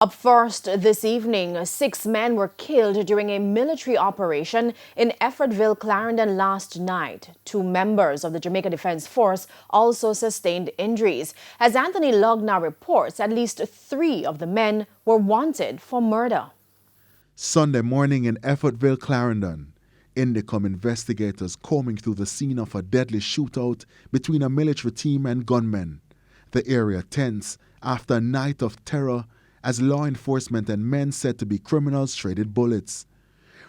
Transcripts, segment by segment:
Up first this evening, 6 men were killed during a military operation in Effortville, Clarendon last night. 2 members of the Jamaica Defense Force also sustained injuries. As Anthony Lugg now reports, at least 3 of the men were wanted for murder. Sunday morning in Effortville, Clarendon, Indicom investigators combing through the scene of a deadly shootout between a military team and gunmen. The area tense after a night of terror as law enforcement and men said to be criminals traded bullets.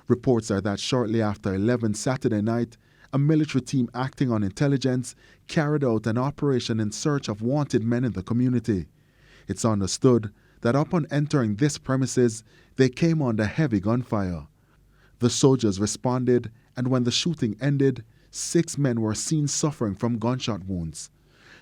Reports are that shortly after 11 Saturday night, a military team acting on intelligence carried out an operation in search of wanted men in the community. It's understood that upon entering this premises, they came under heavy gunfire. The soldiers responded, and when the shooting ended, 6 men were seen suffering from gunshot wounds.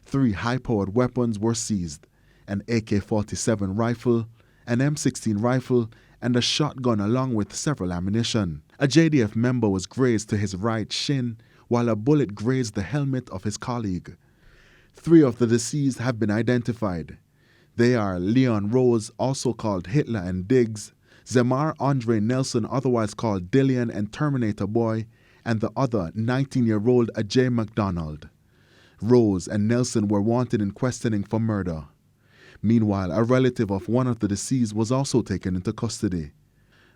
3 high-powered weapons were seized: an AK-47 rifle, an M16 rifle, and a shotgun along with several ammunition. A JDF member was grazed to his right shin, while a bullet grazed the helmet of his colleague. 3 of the deceased have been identified. They are Leon Rose, also called Hitler and Diggs, Zemar Andre Nelson, otherwise called Dillian and Terminator Boy, and the other 19-year-old Ajay McDonald. Rose and Nelson were wanted in questioning for murder. Meanwhile, a relative of one of the deceased was also taken into custody.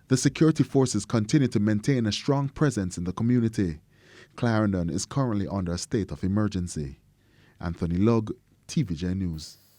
The security forces continue to maintain a strong presence in the community. Clarendon is currently under a state of emergency. Anthony Lugg, TVJ News.